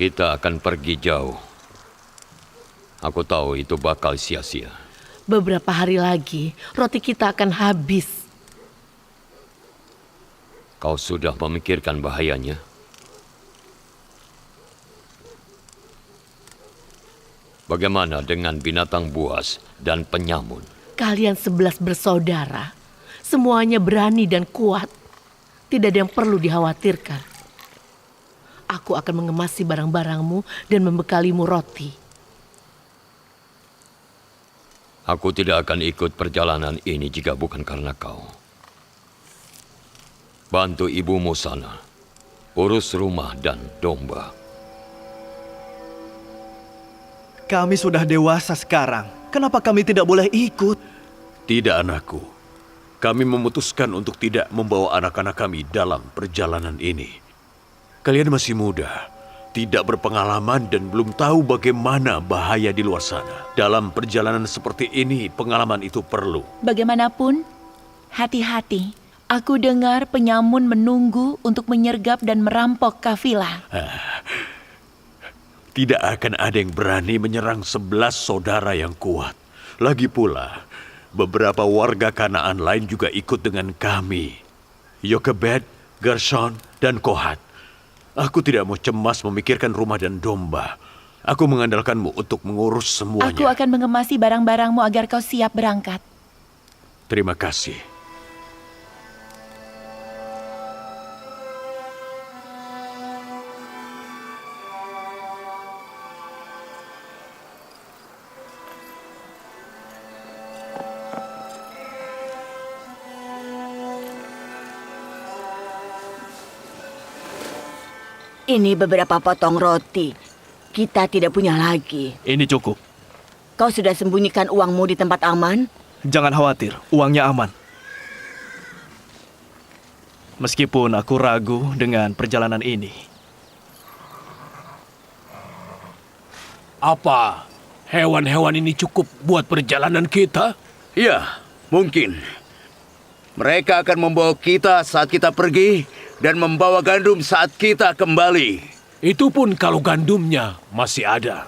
Kita akan pergi jauh. Aku tahu itu bakal sia-sia. Beberapa hari lagi, roti kita akan habis. Kau sudah memikirkan bahayanya? Bagaimana dengan binatang buas dan penyamun? Kalian 11 bersaudara. Semuanya berani dan kuat. Tidak ada yang perlu dikhawatirkan. Aku akan mengemasi barang-barangmu dan membekalimu roti. Aku tidak akan ikut perjalanan ini jika bukan karena kau. Bantu ibumu sana. Urus rumah dan domba. Kami sudah dewasa sekarang. Kenapa kami tidak boleh ikut? Tidak, anakku. Kami memutuskan untuk tidak membawa anak-anak kami dalam perjalanan ini. Kalian masih muda, tidak berpengalaman dan belum tahu bagaimana bahaya di luar sana. Dalam perjalanan seperti ini, pengalaman itu perlu. Bagaimanapun, hati-hati. Aku dengar penyamun menunggu untuk menyergap dan merampok kafilah. Tidak akan ada yang berani menyerang 11 saudara yang kuat. Lagi pula, beberapa warga Kanaan lain juga ikut dengan kami. Yokebed, Gershon, dan Kohat. Aku tidak mau cemas memikirkan rumah dan domba. Aku mengandalkanmu untuk mengurus semuanya. Aku akan mengemasi barang-barangmu agar kau siap berangkat. Terima kasih. Ini beberapa potong roti. Kita tidak punya lagi. Ini cukup. Kau sudah sembunyikan uangmu di tempat aman? Jangan khawatir, uangnya aman. Meskipun aku ragu dengan perjalanan ini. Apa hewan-hewan ini cukup buat perjalanan kita? Ya, mungkin. Mereka akan membawa kita saat kita pergi dan membawa gandum saat kita kembali. Itu pun kalau gandumnya masih ada.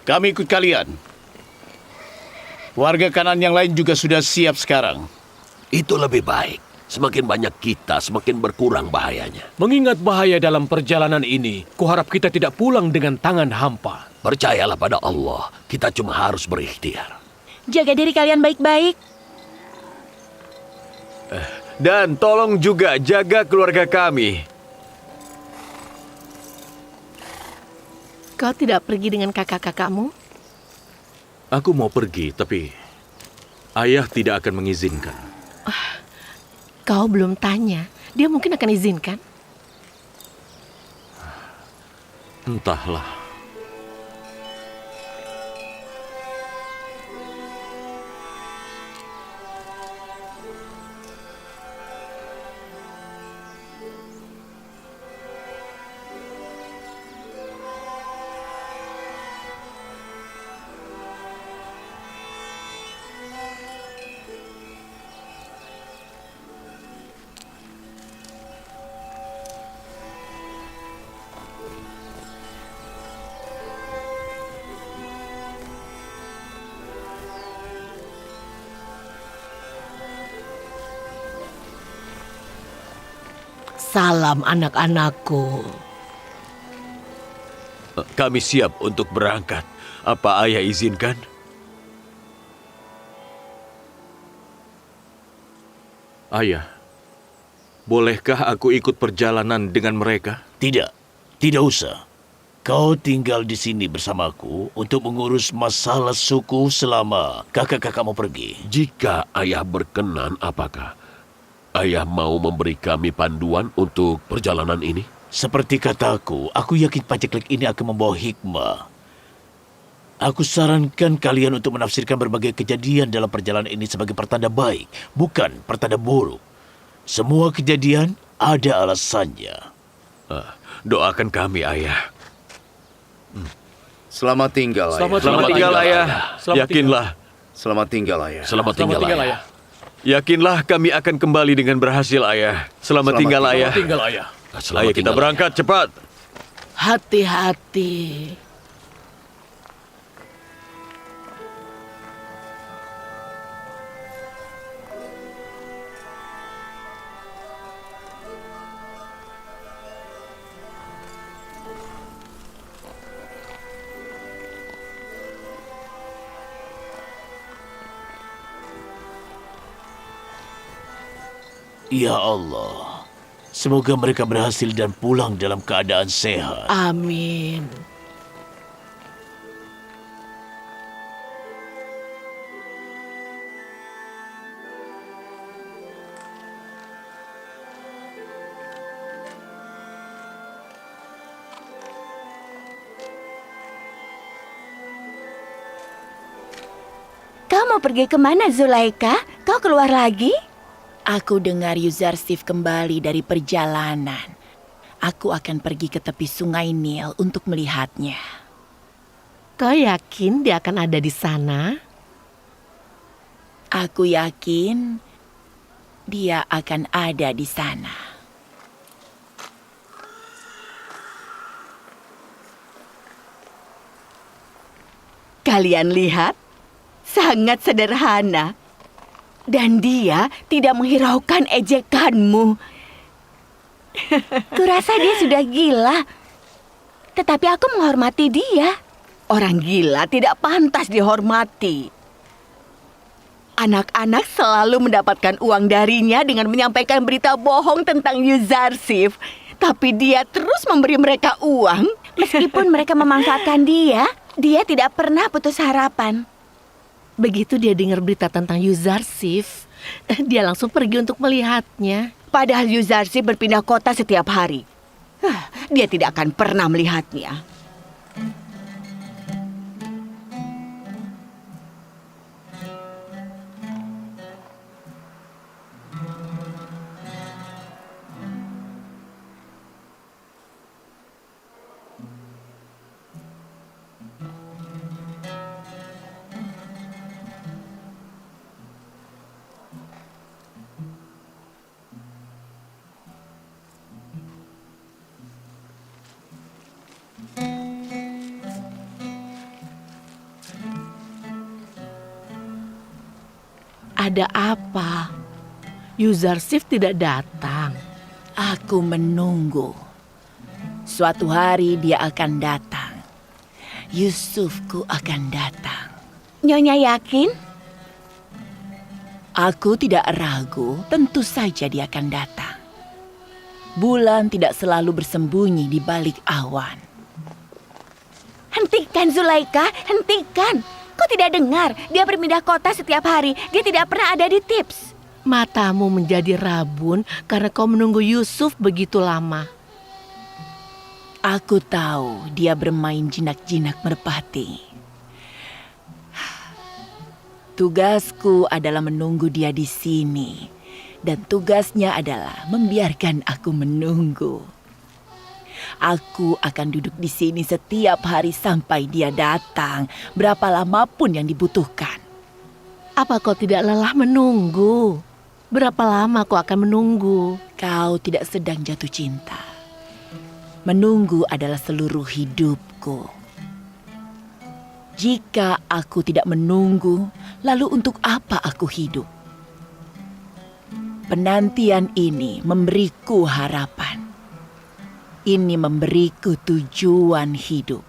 Kami ikut kalian. Warga Kanaan yang lain juga sudah siap sekarang. Itu lebih baik. Semakin banyak kita, semakin berkurang bahayanya. Mengingat bahaya dalam perjalanan ini, kuharap kita tidak pulang dengan tangan hampa. Percayalah pada Allah, kita cuma harus berikhtiar. Jaga diri kalian baik-baik. Dan tolong juga jaga keluarga kami. Kau tidak pergi dengan kakak-kakakmu? Aku mau pergi, tapi ayah tidak akan mengizinkan. Kau belum tanya. Dia mungkin akan izinkan. Entahlah. Salam anak-anakku. Kami siap untuk berangkat. Apa ayah izinkan? Ayah, bolehkah aku ikut perjalanan dengan mereka? Tidak, tidak usah. Kau tinggal di sini bersamaku untuk mengurus masalah suku selama kakak-kakakmu pergi. Jika ayah berkenan, apakah ayah mau memberi kami panduan untuk perjalanan ini? Seperti kataku, aku yakin paceklik ini akan membawa hikmah. Aku sarankan kalian untuk menafsirkan berbagai kejadian dalam perjalanan ini sebagai pertanda baik, bukan pertanda buruk. Semua kejadian ada alasannya. Doakan kami, ayah. Selamat tinggal, ayah. Selamat tinggal, ayah. Selamat Yakinlah. Selamat tinggal, ayah. Selamat tinggal, ayah. Yakinlah kami akan kembali dengan berhasil, Ayah. Selamat tinggal, Ayah. Tinggal ayah. Selamat Ayo kita tinggal, berangkat cepat. Hati-hati. Ya Allah, semoga mereka berhasil dan pulang dalam keadaan sehat. Amin. Kau mau pergi kemana, Zulaika? Kau keluar lagi? Aku dengar Yuzarsif kembali dari perjalanan. Aku akan pergi ke tepi sungai Nil untuk melihatnya. Kau yakin dia akan ada di sana? Aku yakin dia akan ada di sana. Kalian lihat, sangat sederhana. Dan dia tidak menghiraukan ejekanmu. Kurasa dia sudah gila. Tetapi aku menghormati dia. Orang gila tidak pantas dihormati. Anak-anak selalu mendapatkan uang darinya dengan menyampaikan berita bohong tentang Yuzarsif. Tapi dia terus memberi mereka uang. Meskipun mereka memanfaatkan dia tidak pernah putus harapan. Begitu dia dengar berita tentang Yuzarsif, dia langsung pergi untuk melihatnya. Padahal Yuzarsif berpindah kota setiap hari. Dia tidak akan pernah melihatnya. Ada apa? Yuzarsif tidak datang. Aku menunggu. Suatu hari dia akan datang. Yusufku akan datang. Nyonya yakin? Aku tidak ragu, tentu saja dia akan datang. Bulan tidak selalu bersembunyi di balik awan. Hentikan, Zulaika, hentikan. Kau tidak dengar, dia berpindah kota setiap hari. Dia tidak pernah ada di Tips. Matamu menjadi rabun karena kau menunggu Yusuf begitu lama. Aku tahu dia bermain jinak-jinak merpati. Tugasku adalah menunggu dia di sini. Dan tugasnya adalah membiarkan aku menunggu. Aku akan duduk di sini setiap hari sampai dia datang, berapa lama pun yang dibutuhkan. Apa kau tidak lelah menunggu? Berapa lama kau akan menunggu? Kau tidak sedang jatuh cinta. Menunggu adalah seluruh hidupku. Jika aku tidak menunggu, lalu untuk apa aku hidup? Penantian ini memberiku harapan. Ini memberiku tujuan hidup.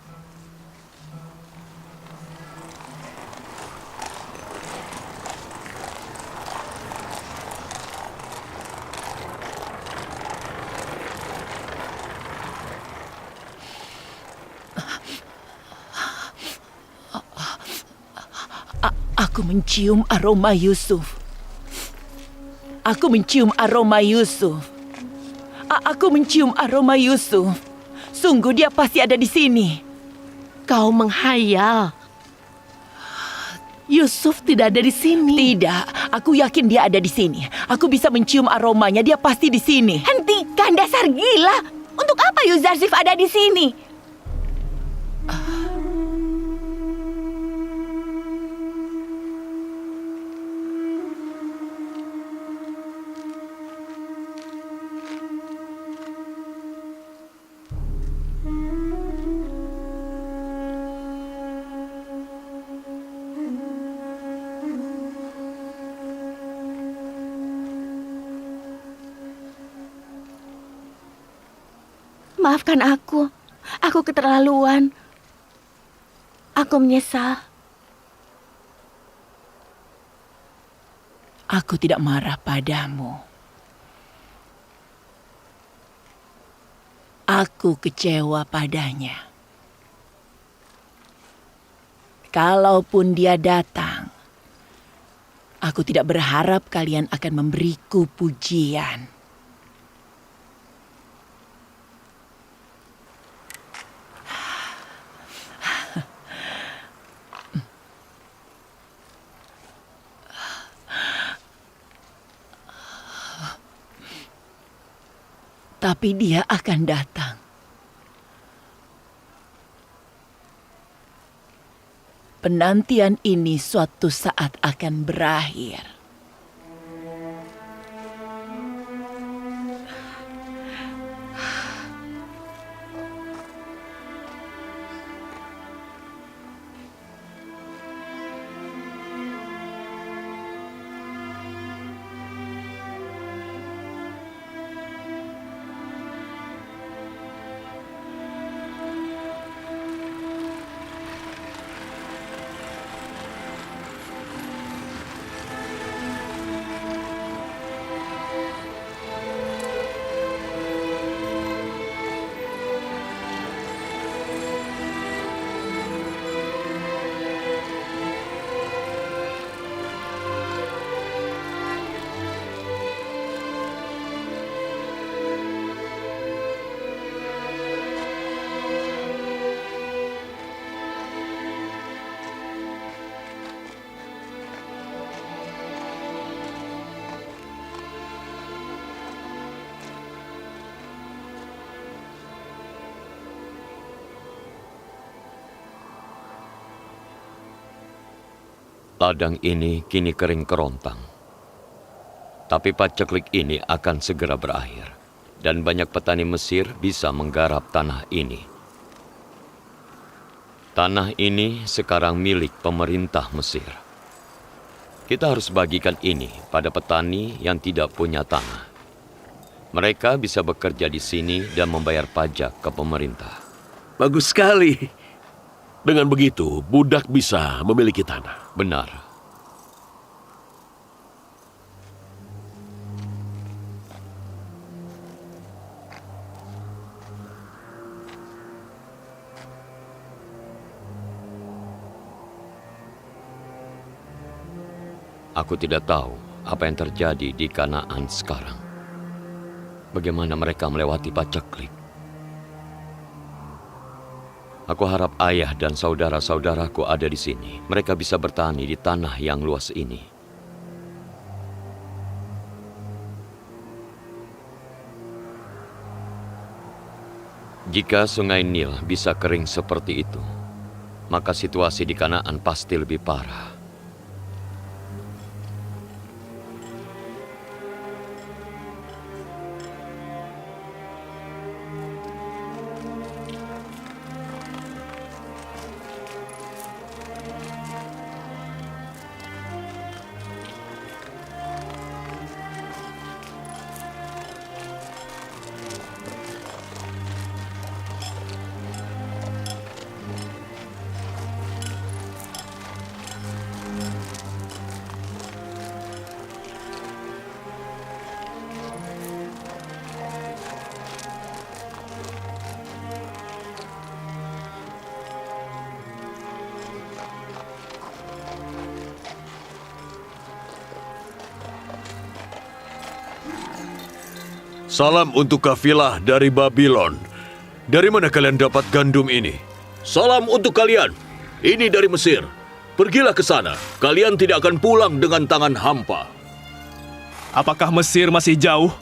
Aku mencium aroma Yusuf. Aku mencium aroma Yusuf. Aku mencium aroma Yusuf. Sungguh dia pasti ada di sini. Kau menghayal. Yusuf tidak ada di sini. Tidak, aku yakin dia ada di sini. Aku bisa mencium aromanya, dia pasti di sini. Hentikan, dasar gila. Untuk apa Yuzarsif ada di sini? Maafkan aku. Aku keterlaluan. Aku menyesal. Aku tidak marah padamu. Aku kecewa padanya. Kalaupun dia datang, aku tidak berharap kalian akan memberiku pujian. Tapi dia akan datang. Penantian ini suatu saat akan berakhir. Ladang ini kini kering kerontang. Tapi paceklik ini akan segera berakhir. Dan banyak petani Mesir bisa menggarap tanah ini. Tanah ini sekarang milik pemerintah Mesir. Kita harus bagikan ini pada petani yang tidak punya tanah. Mereka bisa bekerja di sini dan membayar pajak ke pemerintah. Bagus sekali. Dengan begitu, budak bisa memiliki tanah. Benar. Aku tidak tahu apa yang terjadi di Kanaan sekarang. Bagaimana mereka melewati paceklik. Aku harap ayah dan saudara-saudaraku ada di sini. Mereka bisa bertani di tanah yang luas ini. Jika sungai Nil bisa kering seperti itu, maka situasi di Kanaan pasti lebih parah. Salam untuk kafilah dari Babylon. Dari mana kalian dapat gandum ini? Salam untuk kalian. Ini dari Mesir. Pergilah ke sana. Kalian tidak akan pulang dengan tangan hampa. Apakah Mesir masih jauh?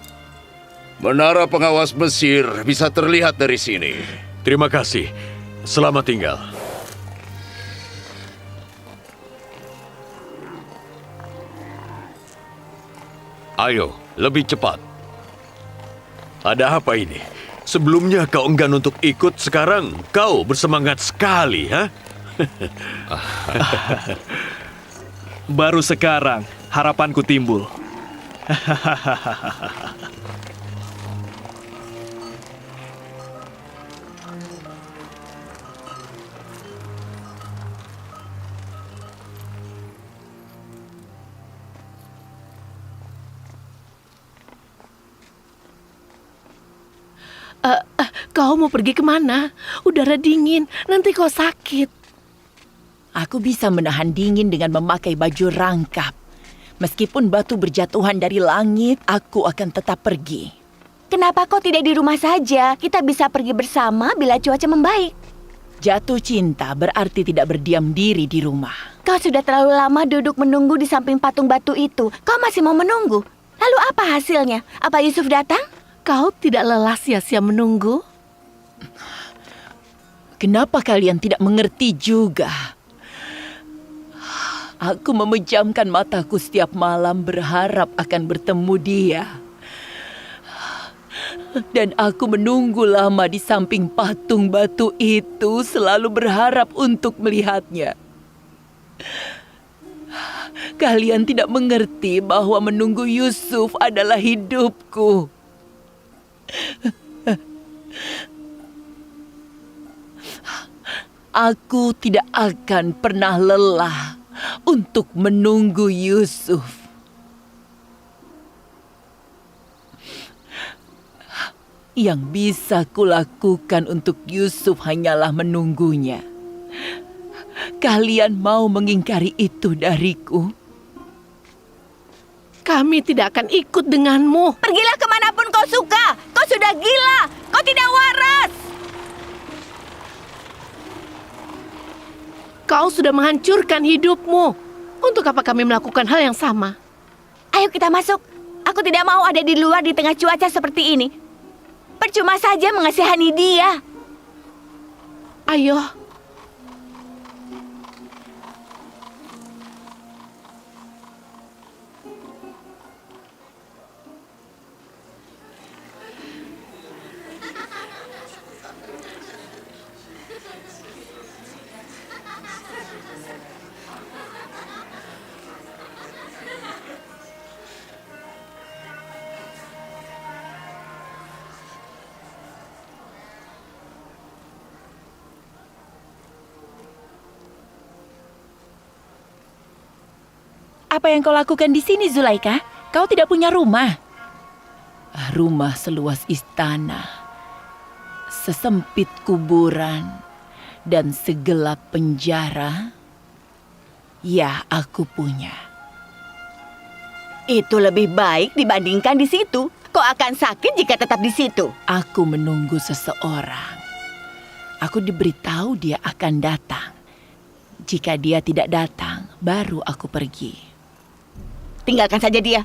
Menara pengawas Mesir bisa terlihat dari sini. Terima kasih. Selamat tinggal. Ayo, lebih cepat. Ada apa ini? Sebelumnya kau enggan untuk ikut, sekarang kau bersemangat sekali, ha? Baru sekarang harapanku timbul. Kau mau pergi kemana? Udara dingin, nanti kau sakit. Aku bisa menahan dingin dengan memakai baju rangkap. Meskipun batu berjatuhan dari langit, aku akan tetap pergi. Kenapa kau tidak di rumah saja? Kita bisa pergi bersama bila cuaca membaik. Jatuh cinta berarti tidak berdiam diri di rumah. Kau sudah terlalu lama duduk menunggu di samping patung batu itu. Kau masih mau menunggu? Lalu apa hasilnya? Apa Yusuf datang? Kau tidak lelah sia-sia menunggu? Kenapa kalian tidak mengerti juga? Aku memejamkan mataku setiap malam berharap akan bertemu dia. Dan aku menunggu lama di samping patung batu itu, selalu berharap untuk melihatnya. Kalian tidak mengerti bahwa menunggu Yusuf adalah hidupku. Aku tidak akan pernah lelah untuk menunggu Yusuf. Yang bisa kulakukan untuk Yusuf hanyalah menunggunya. Kalian mau mengingkari itu dariku? Kami tidak akan ikut denganmu. Pergilah kemanapun kau suka. Kau sudah gila. Kau tidak waras. Kau sudah menghancurkan hidupmu. Untuk apa kami melakukan hal yang sama? Ayo kita masuk. Aku tidak mau ada di luar di tengah cuaca seperti ini. Percuma saja mengasihani dia. Ayo. Apa yang kau lakukan di sini, Zulaika? Kau tidak punya rumah. Rumah seluas istana, sesempit kuburan, dan segelap penjara. Ya, aku punya. Itu lebih baik dibandingkan di situ. Kau akan sakit jika tetap di situ. Aku menunggu seseorang. Aku diberitahu dia akan datang. Jika dia tidak datang, baru aku pergi. Tinggalkan saja dia.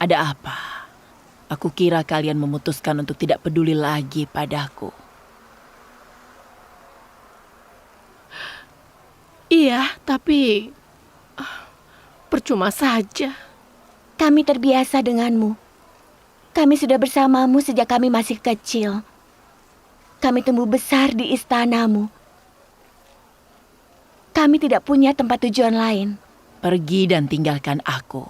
Ada apa? Aku kira kalian memutuskan untuk tidak peduli lagi padaku. Iya, tapi percuma saja. Kami terbiasa denganmu. Kami sudah bersamamu sejak kami masih kecil. Kami tumbuh besar di istanamu. Kami tidak punya tempat tujuan lain. Pergi dan tinggalkan aku.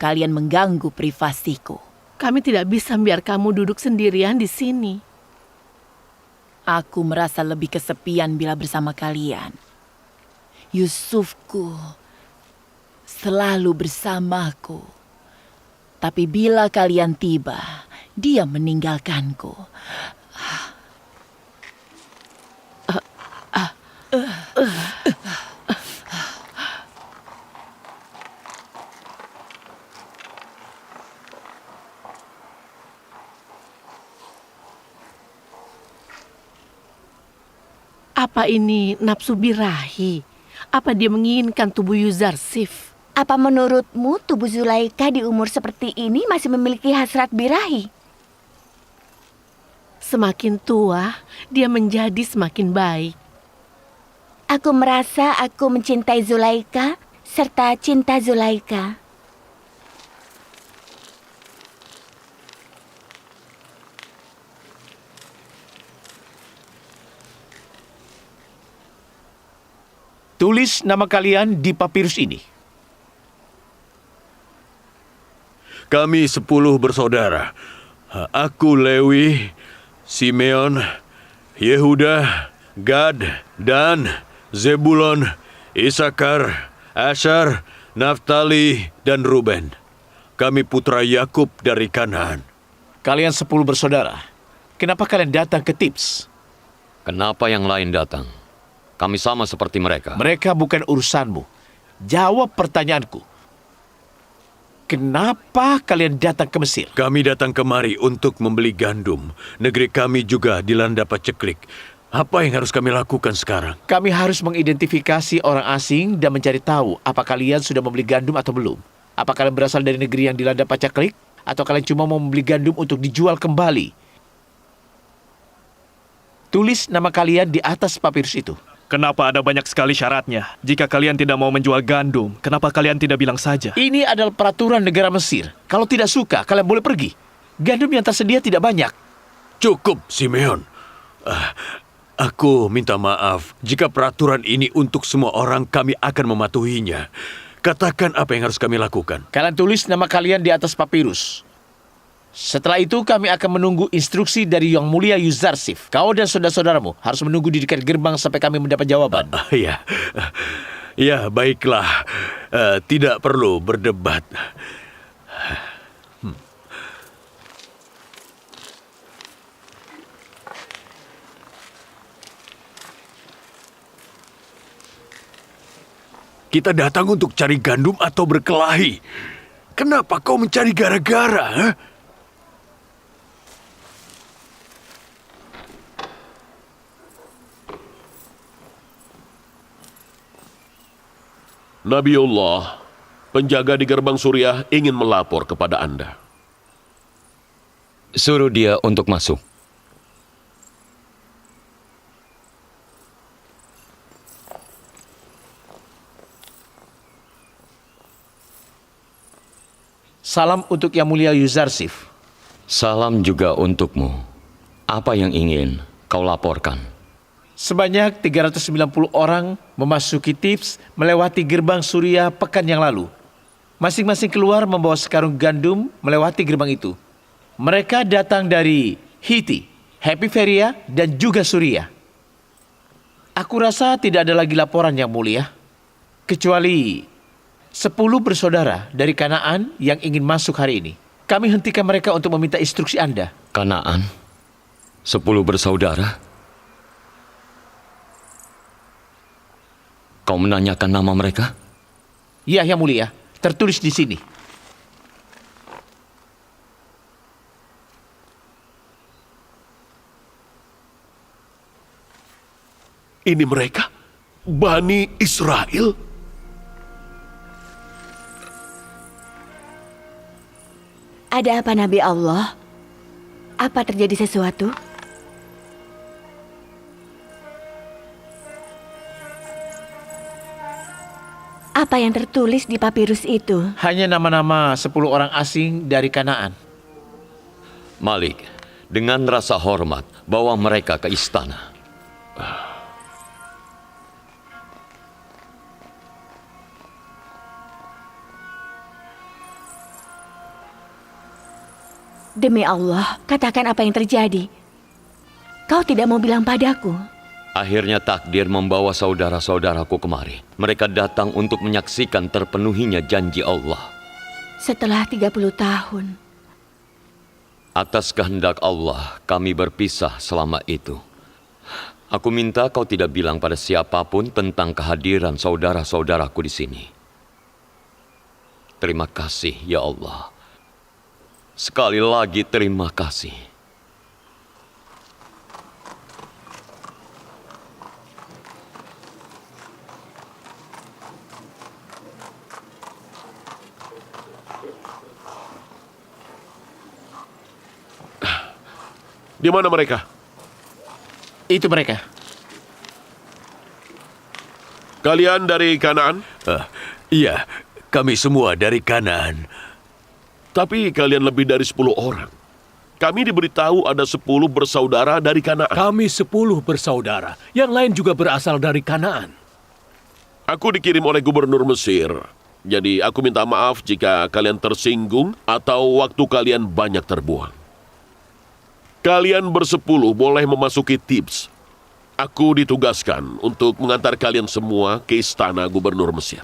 Kalian mengganggu privasiku. Kami tidak bisa biar kamu duduk sendirian di sini. Aku merasa lebih kesepian bila bersama kalian. Yusufku selalu bersamaku. Tapi bila kalian tiba, dia meninggalkanku. Apa ini nafsu birahi? Apa dia menginginkan tubuh Yuzarsif? Apa menurutmu tubuh Zulaika di umur seperti ini masih memiliki hasrat birahi? Semakin tua, dia menjadi semakin baik. Aku merasa aku mencintai Zulaika serta cinta Zulaika. Tulis nama kalian di papirus ini. Kami 10 bersaudara. Aku Lewi, Simeon, Yehuda, Gad, Dan, Zebulon, Isakar, Asyar, Naftali, dan Ruben. Kami putra Yakub dari Kanaan. Kalian 10 bersaudara. Kenapa kalian datang ke Tips? Kenapa yang lain datang? Kami sama seperti mereka. Mereka bukan urusanmu. Jawab pertanyaanku. Kenapa kalian datang ke Mesir? Kami datang kemari untuk membeli gandum. Negeri kami juga dilanda paceklik. Apa yang harus kami lakukan sekarang? Kami harus mengidentifikasi orang asing dan mencari tahu apa kalian sudah membeli gandum atau belum. Apa kalian berasal dari negeri yang dilanda paceklik? Atau kalian cuma mau membeli gandum untuk dijual kembali? Tulis nama kalian di atas papirus itu. Kenapa ada banyak sekali syaratnya? Jika kalian tidak mau menjual gandum, kenapa kalian tidak bilang saja? Ini adalah peraturan negara Mesir. Kalau tidak suka, kalian boleh pergi. Gandum yang tersedia tidak banyak. Cukup, Simeon. Aku minta maaf. Jika peraturan ini untuk semua orang, kami akan mematuhinya. Katakan apa yang harus kami lakukan. Kalian tulis nama kalian di atas papirus. Setelah itu kami akan menunggu instruksi dari Yang Mulia Yuzarsif. Kau dan saudara-saudaramu harus menunggu di dekat gerbang sampai kami mendapat jawaban. Ya, ya baiklah. Tidak perlu berdebat. Kita datang untuk cari gandum atau berkelahi. Kenapa kau mencari gara-gara? Huh? Nabiullah, penjaga di gerbang Suriah ingin melapor kepada Anda. Suruh dia untuk masuk. Salam untuk Yang Mulia Yuzarsif. Salam juga untukmu. Apa yang ingin kau laporkan? Sebanyak 390 orang memasuki Tips melewati gerbang Suriah pekan yang lalu. Masing-masing keluar membawa sekarung gandum melewati gerbang itu. Mereka datang dari Hiti, Hepiferia, dan juga Suriah. Aku rasa tidak ada lagi laporan Yang Mulia, kecuali 10 bersaudara dari Kanaan yang ingin masuk hari ini. Kami hentikan mereka untuk meminta instruksi Anda. Kanaan? 10 bersaudara? Kau menanyakan nama mereka? Ya, Yang Mulia, tertulis di sini. Ini mereka? Bani Israel? Ada apa, Nabi Allah? Apa terjadi sesuatu? Apa yang tertulis di papirus itu? Hanya nama-nama 10 orang asing dari Kanaan. Malik, dengan rasa hormat, bawa mereka ke istana. Demi Allah, katakan apa yang terjadi. Kau tidak mau bilang padaku. Akhirnya takdir membawa saudara-saudaraku kemari. Mereka datang untuk menyaksikan terpenuhinya janji Allah. Setelah 30 tahun. Atas kehendak Allah, kami berpisah selama itu. Aku minta kau tidak bilang pada siapapun tentang kehadiran saudara-saudaraku di sini. Terima kasih, ya Allah. Sekali lagi terima kasih. Di mana mereka? Itu mereka. Kalian dari Kanaan? Iya, kami semua dari Kanaan. Tapi kalian lebih dari 10 orang. Kami diberitahu ada 10 bersaudara dari Kanaan. Kami 10 bersaudara. Yang lain juga berasal dari Kanaan. Aku dikirim oleh gubernur Mesir. Jadi aku minta maaf jika kalian tersinggung atau waktu kalian banyak terbuang. Kalian bersepuluh boleh memasuki Thebes. Aku ditugaskan untuk mengantar kalian semua ke istana gubernur Mesir.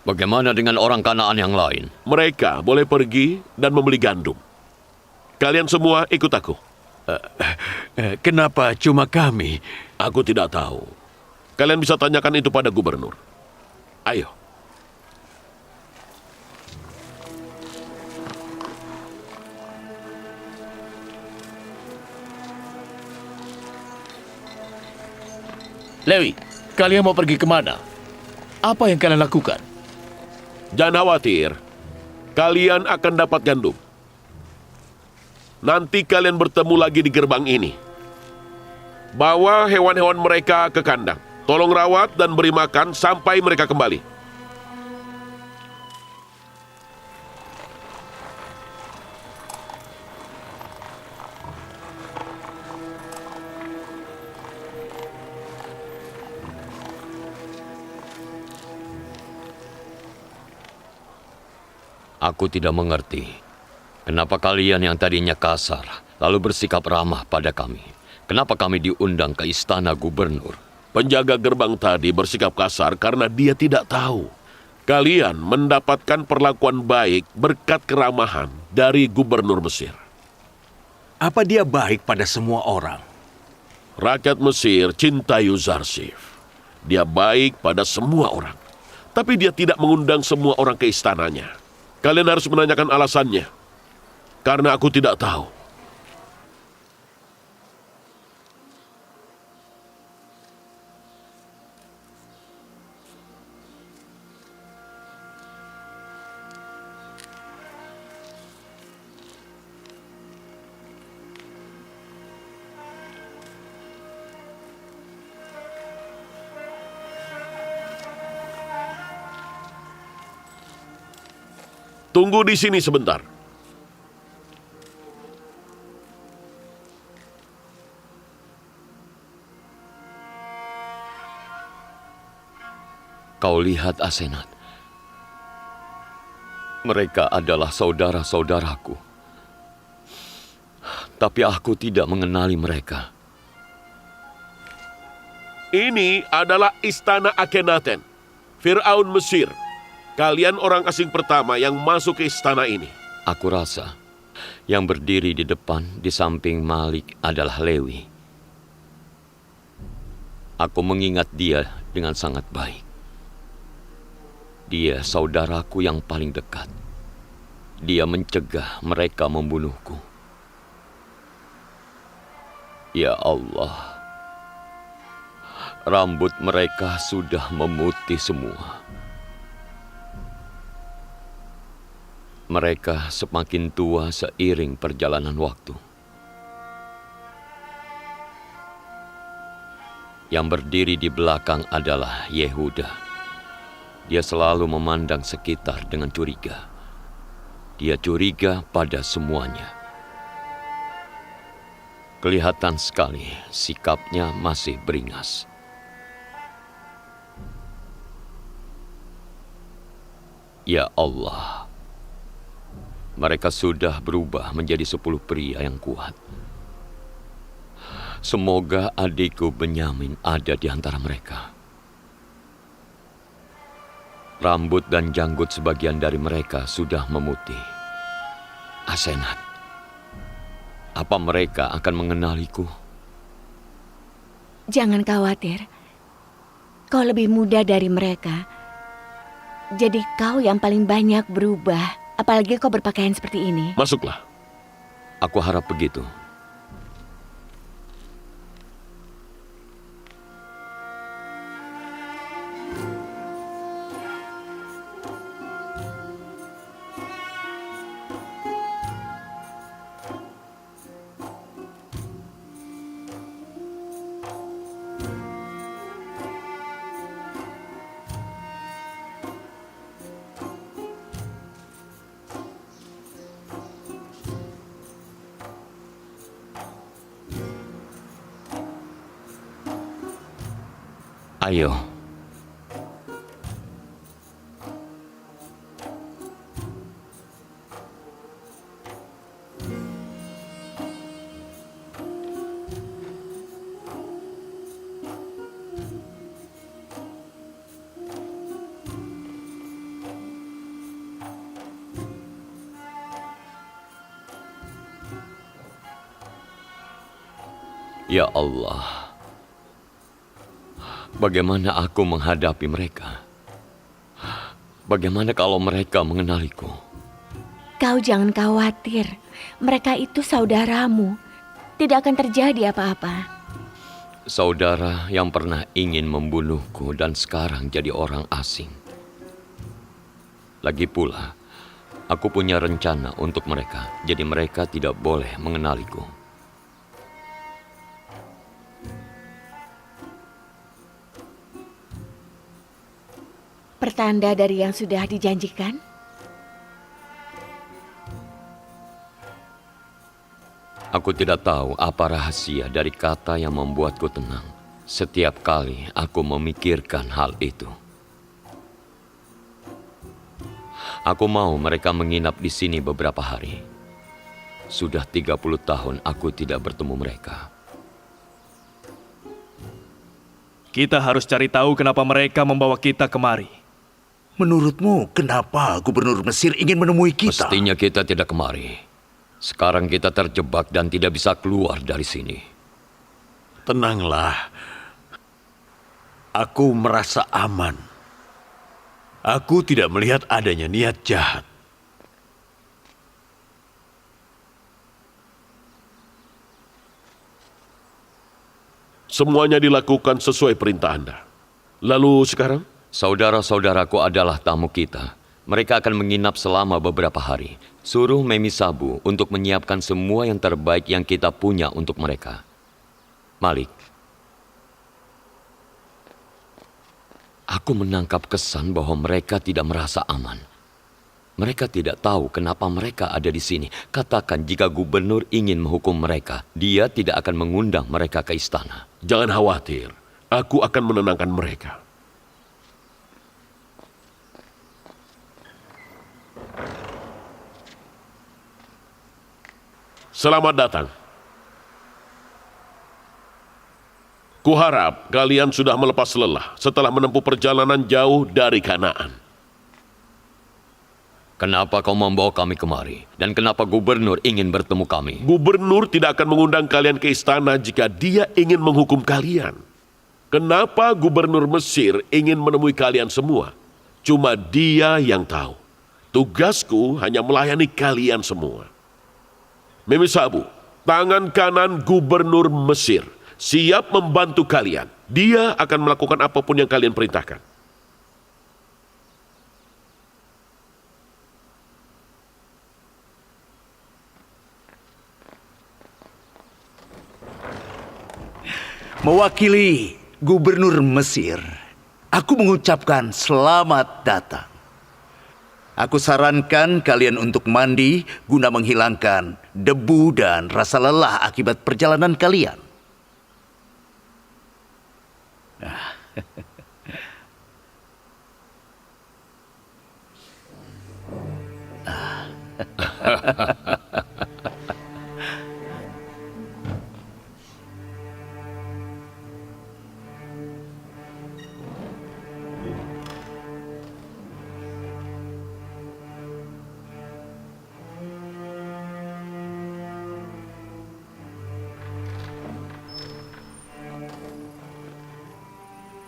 Bagaimana dengan orang Kanaan yang lain? Mereka boleh pergi dan membeli gandum. Kalian semua ikut aku. Kenapa cuma kami? Aku tidak tahu. Kalian bisa tanyakan itu pada gubernur. Ayo. Lewi, kalian mau pergi kemana? Apa yang kalian lakukan? Jangan khawatir. Kalian akan dapat gandum. Nanti kalian bertemu lagi di gerbang ini. Bawa hewan-hewan mereka ke kandang. Tolong rawat dan beri makan sampai mereka kembali. Aku tidak mengerti. Kenapa kalian yang tadinya kasar, lalu bersikap ramah pada kami? Kenapa kami diundang ke istana gubernur? Penjaga gerbang tadi bersikap kasar karena dia tidak tahu. Kalian mendapatkan perlakuan baik berkat keramahan dari gubernur Mesir. Apa dia baik pada semua orang? Rakyat Mesir cintai Yuzarsif. Dia baik pada semua orang. Tapi dia tidak mengundang semua orang ke istananya. Kalian harus menanyakan alasannya. Karena aku tidak tahu. Tunggu di sini sebentar. Kau lihat, Asenat. Mereka adalah saudara-saudaraku. Tapi aku tidak mengenali mereka. Ini adalah istana Akhenaten, Fir'aun Mesir. Kalian orang asing pertama yang masuk ke istana ini. Aku rasa yang berdiri di depan di samping Malik adalah Lewi. Aku mengingat dia dengan sangat baik. Dia saudaraku yang paling dekat. Dia mencegah mereka membunuhku. Ya Allah, rambut mereka sudah memutih semua. Mereka semakin tua seiring perjalanan waktu. Yang berdiri di belakang adalah Yehuda. Dia selalu memandang sekitar dengan curiga. Dia curiga pada semuanya. Kelihatan sekali sikapnya masih beringas. Ya Allah, mereka sudah berubah menjadi 10 pria yang kuat. Semoga adikku Benyamin ada di antara mereka. Rambut dan janggut sebagian dari mereka sudah memutih. Asenat, apa mereka akan mengenaliku? Jangan khawatir. Kau lebih muda dari mereka. Jadi kau yang paling banyak berubah. Apalagi kau berpakaian seperti ini. Masuklah. Aku harap begitu. Ayo, Ya Allah, bagaimana aku menghadapi mereka? Bagaimana kalau mereka mengenaliku? Kau jangan khawatir. Mereka itu saudaramu. Tidak akan terjadi apa-apa. Saudara yang pernah ingin membunuhku dan sekarang jadi orang asing. Lagi pula, aku punya rencana untuk mereka, jadi mereka tidak boleh mengenaliku. Pertanda dari yang sudah dijanjikan? Aku tidak tahu apa rahasia dari kata yang membuatku tenang. Setiap kali aku memikirkan hal itu. Aku mau mereka menginap di sini beberapa hari. Sudah 30 tahun aku tidak bertemu mereka. Kita harus cari tahu kenapa mereka membawa kita kemari. Menurutmu, kenapa Gubernur Mesir ingin menemui kita? Mestinya kita tidak kemari. Sekarang kita terjebak dan tidak bisa keluar dari sini. Tenanglah. Aku merasa aman. Aku tidak melihat adanya niat jahat. Semuanya dilakukan sesuai perintah Anda. Lalu sekarang? Saudara-saudaraku adalah tamu kita. Mereka akan menginap selama beberapa hari. Suruh Memi Sabu untuk menyiapkan semua yang terbaik yang kita punya untuk mereka. Malik, aku menangkap kesan bahwa mereka tidak merasa aman. Mereka tidak tahu kenapa mereka ada di sini. Katakan jika gubernur ingin menghukum mereka, dia tidak akan mengundang mereka ke istana. Jangan khawatir, aku akan menenangkan mereka. Selamat datang. Kuharap kalian sudah melepas lelah setelah menempuh perjalanan jauh dari Kanaan. Kenapa kau membawa kami kemari? Dan kenapa gubernur ingin bertemu kami? Gubernur tidak akan mengundang kalian ke istana jika dia ingin menghukum kalian. Kenapa gubernur Mesir ingin menemui kalian semua? Cuma dia yang tahu. Tugasku hanya melayani kalian semua. Memi Sabu, tangan kanan gubernur Mesir, siap membantu kalian. Dia akan melakukan apapun yang kalian perintahkan. Mewakili Gubernur Mesir, aku mengucapkan selamat datang. Aku sarankan kalian untuk mandi guna menghilangkan debu dan rasa lelah akibat perjalanan kalian.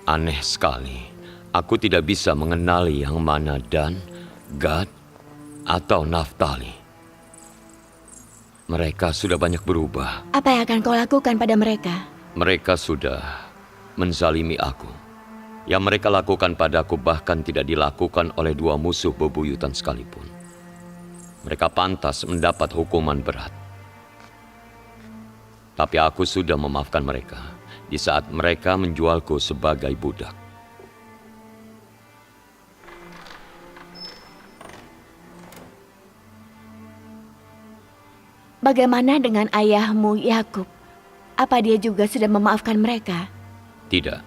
Aneh sekali, aku tidak bisa mengenali yang mana Dan, Gad, atau Naftali. Mereka sudah banyak berubah. Apa yang akan kau lakukan pada mereka? Mereka sudah menzalimi aku. Yang mereka lakukan padaku bahkan tidak dilakukan oleh dua musuh bebuyutan sekalipun. Mereka pantas mendapat hukuman berat. Tapi aku sudah memaafkan mereka di saat mereka menjualku sebagai budak. Bagaimana dengan ayahmu, Yakub? Apa dia juga sudah memaafkan mereka? Tidak.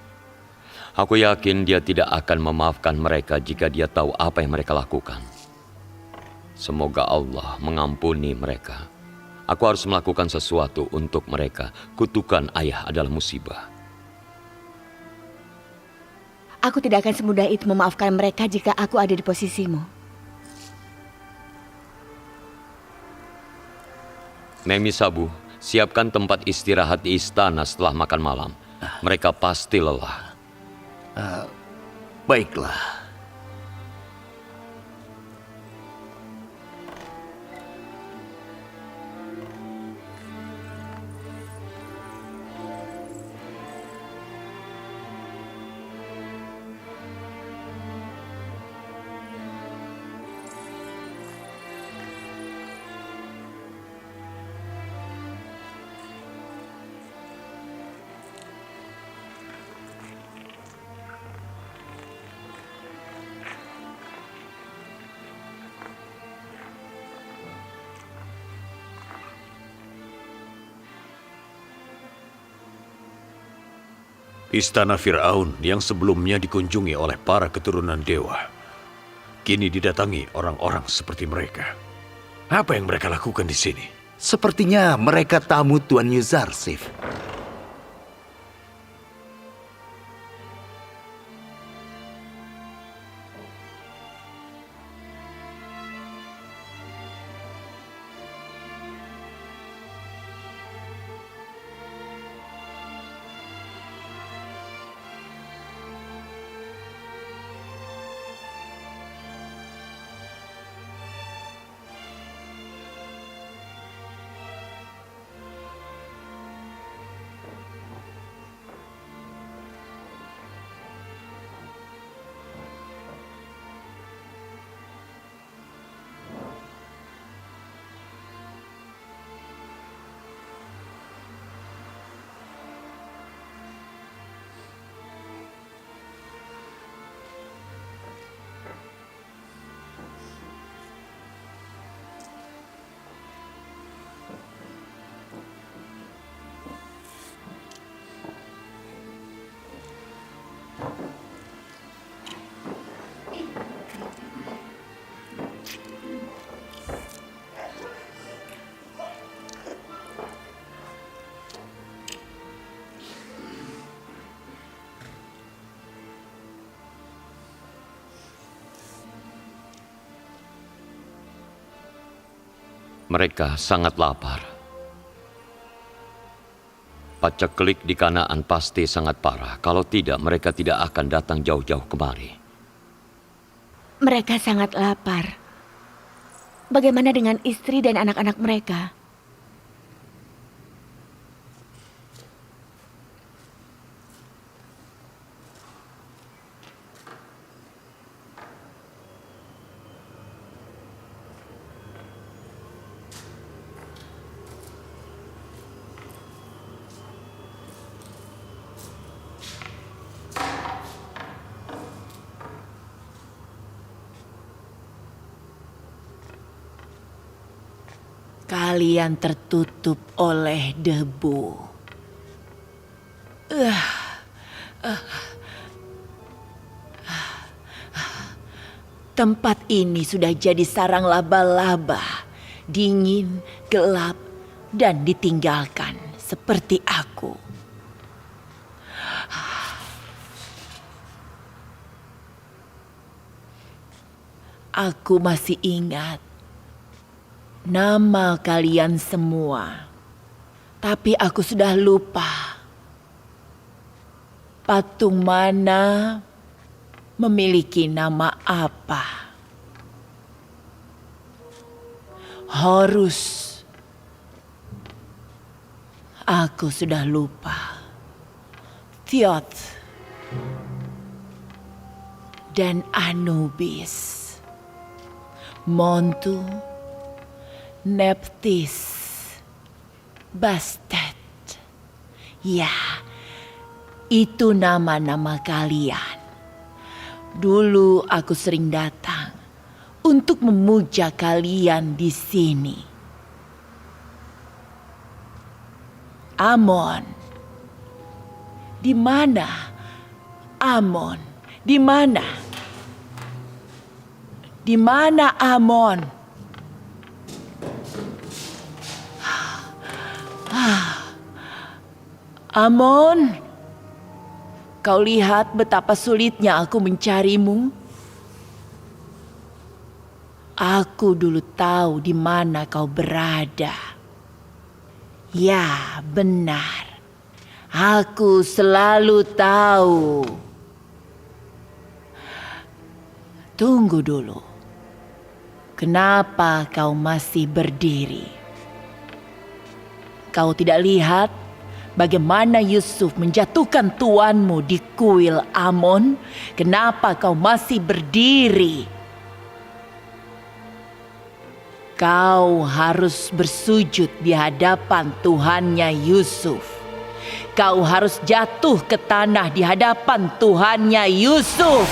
Aku yakin dia tidak akan memaafkan mereka jika dia tahu apa yang mereka lakukan. Semoga Allah mengampuni mereka. Aku harus melakukan sesuatu untuk mereka. Kutukan ayah adalah musibah. Aku tidak akan semudah itu memaafkan mereka jika aku ada di posisimu. Memi Sabu, Siapkan tempat istirahat di istana setelah makan malam. Mereka pasti lelah. Baiklah. Istana Fir'aun yang sebelumnya dikunjungi oleh para keturunan dewa, kini didatangi orang-orang seperti mereka. Apa yang mereka lakukan di sini? Sepertinya mereka tamu Tuan Yuzarsif. Mereka sangat lapar. Paceklik di Kanaan pasti sangat parah. Kalau tidak, mereka tidak akan datang jauh-jauh kemari. Mereka sangat lapar. Bagaimana dengan istri dan anak-anak mereka? Kalian tertutup oleh debu. Tempat ini sudah jadi sarang laba-laba, dingin, gelap, dan ditinggalkan seperti aku. Aku masih ingat nama kalian semua, tapi aku sudah lupa. Patung mana memiliki nama apa? Horus. Aku sudah lupa. Thoth dan Anubis. Montu, Nephthys, Bastet. Ya, itu nama-nama kalian. Dulu aku sering datang untuk memuja kalian di sini. Amon. Di mana? Amon. Di mana? Di mana Amon? Amon, kau lihat betapa sulitnya aku mencarimu. Aku dulu tahu di mana kau berada. Ya, benar. Aku selalu tahu. Tunggu dulu. Kenapa kau masih berdiri? Kau tidak lihat bagaimana Yusuf menjatuhkan tuanmu di kuil Amon? Kenapa kau masih berdiri? Kau harus bersujud di hadapan Tuhannya Yusuf. Kau harus jatuh ke tanah di hadapan Tuhannya Yusuf.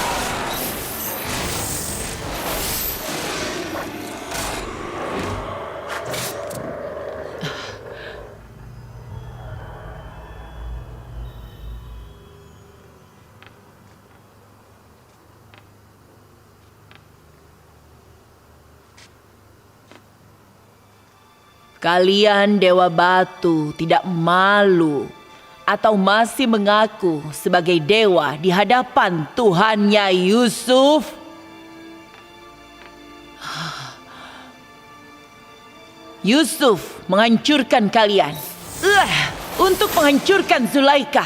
Kalian Dewa Batu tidak malu atau masih mengaku sebagai dewa di hadapan Tuhannya Yusuf? Yusuf menghancurkan kalian untuk menghancurkan Zulaika.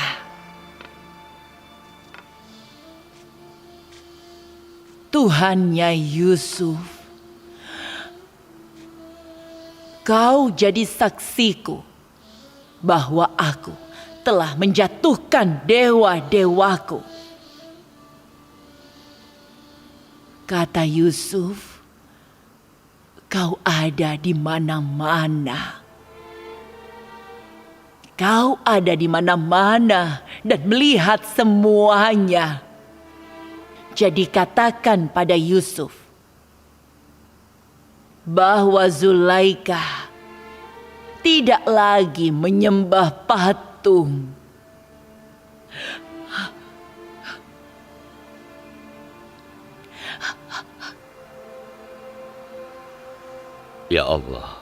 Tuhannya Yusuf, kau jadi saksiku bahwa aku telah menjatuhkan dewa-dewaku. Kata Yusuf, kau ada di mana-mana. Kau ada di mana-mana dan melihat semuanya. Jadi katakan pada Yusuf bahwa Zulaika tidak lagi menyembah patung. Ya Allah,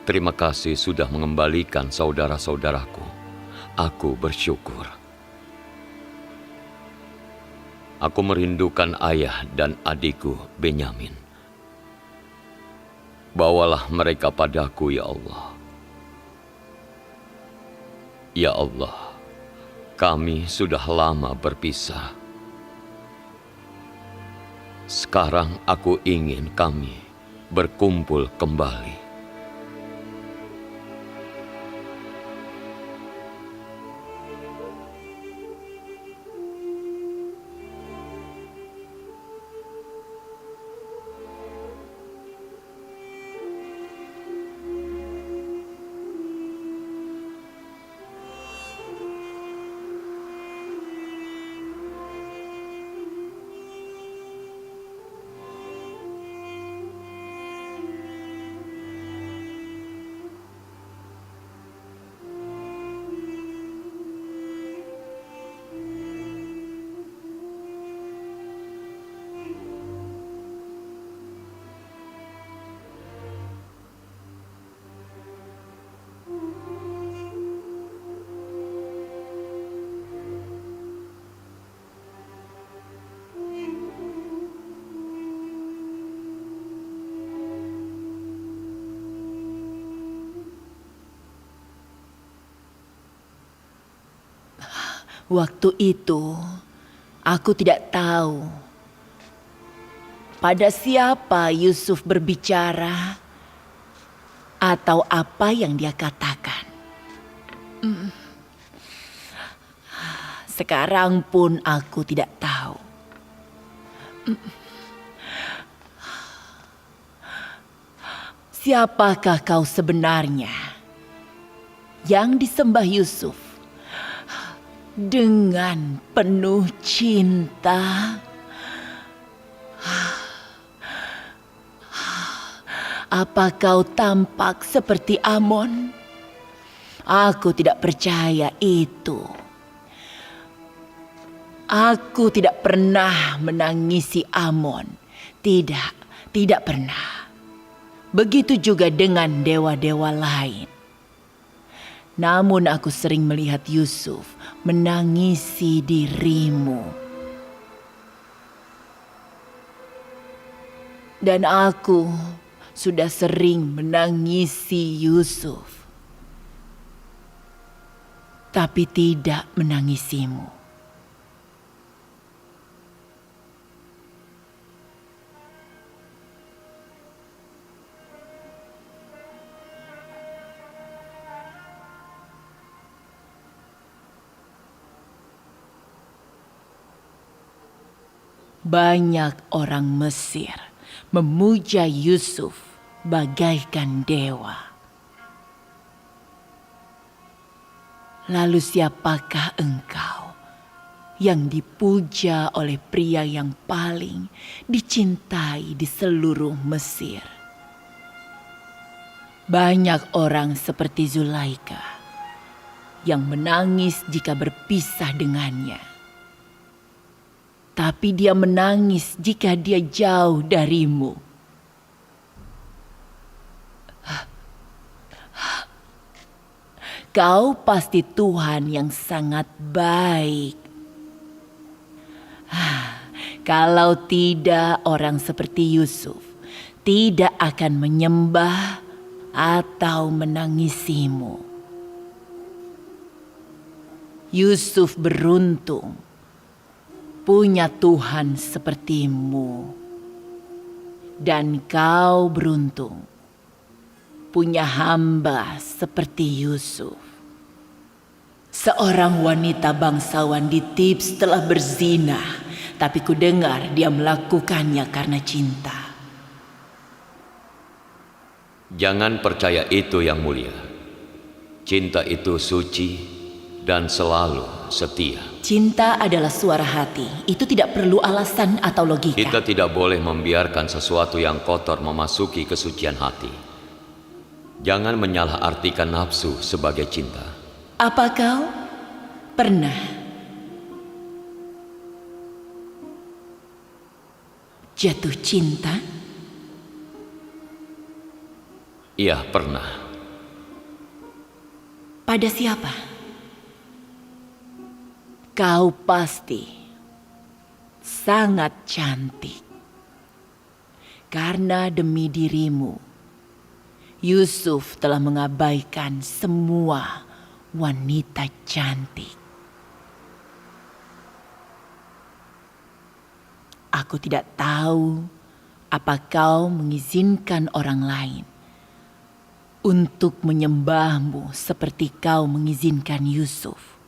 terima kasih sudah mengembalikan saudara-saudaraku. Aku bersyukur. Aku merindukan ayah dan adikku Benyamin. Bawalah mereka padaku, ya Allah. Ya Allah, kami sudah lama berpisah. Sekarang aku ingin kami berkumpul kembali. Waktu itu, aku tidak tahu pada siapa Yusuf berbicara atau apa yang dia katakan. Sekarang pun aku tidak tahu. Siapakah kau sebenarnya yang disembah Yusuf dengan penuh cinta? Apa kau tampak seperti Amon? Aku tidak percaya itu. Aku tidak pernah menangisi Amon. Tidak pernah. Begitu juga dengan dewa-dewa lain. Namun aku sering melihat Yusuf menangisi dirimu. Dan aku sudah sering menangisi Yusuf, tapi tidak menangisimu. Banyak orang Mesir memuja Yusuf bagaikan dewa. Lalu siapakah engkau yang dipuja oleh pria yang paling dicintai di seluruh Mesir? Banyak orang seperti Zulaika yang menangis jika berpisah dengannya. Tapi dia menangis jika dia jauh darimu. Kau pasti Tuhan yang sangat baik. Kalau tidak, orang seperti Yusuf tidak akan menyembah atau menangisimu. Yusuf beruntung punya Tuhan sepertimu. Dan kau beruntung punya hamba seperti Yusuf. Seorang wanita bangsawan di Tibs telah berzina, tapi kudengar dia melakukannya karena cinta. Jangan percaya itu yang mulia. Cinta itu suci dan selalu setia. Cinta adalah suara hati. Itu tidak perlu alasan atau logika. Kita tidak boleh membiarkan sesuatu yang kotor memasuki kesucian hati. Jangan menyalahartikan nafsu sebagai cinta. Apa kau pernah jatuh cinta? Iya, pernah. Pada siapa? Kau pasti sangat cantik. Karena demi dirimu, Yusuf telah mengabaikan semua wanita cantik. Aku tidak tahu apa kau mengizinkan orang lain untuk menyembahmu seperti kau mengizinkan Yusuf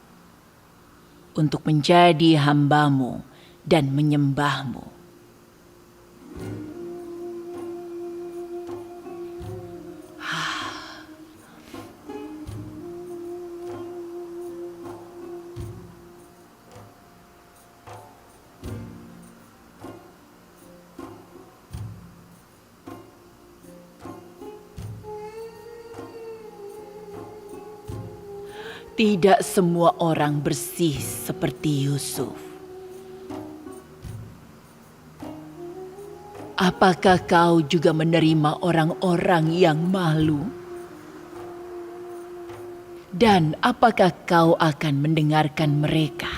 untuk menjadi hambamu dan menyembahmu. Tidak semua orang bersih seperti Yusuf. Apakah kau juga menerima orang-orang yang malu? Dan apakah kau akan mendengarkan mereka?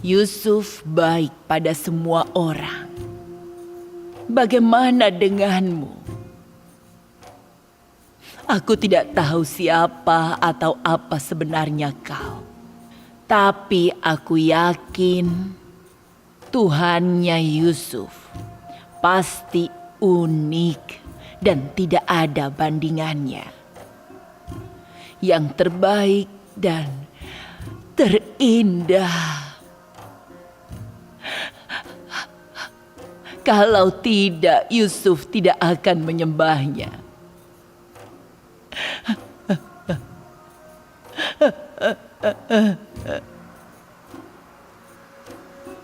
Yusuf baik pada semua orang. Bagaimana denganmu? Aku tidak tahu siapa atau apa sebenarnya kau. Tapi aku yakin Tuhannya Yusuf pasti unik dan tidak ada bandingannya. Yang terbaik dan terindah. Kalau tidak, Yusuf tidak akan menyembahnya.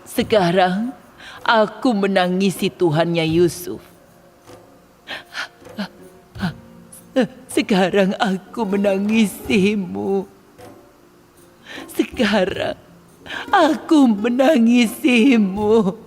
Sekarang aku menangisi Tuhannya Yusuf. Sekarang aku menangisimu. Sekarang aku menangisimu.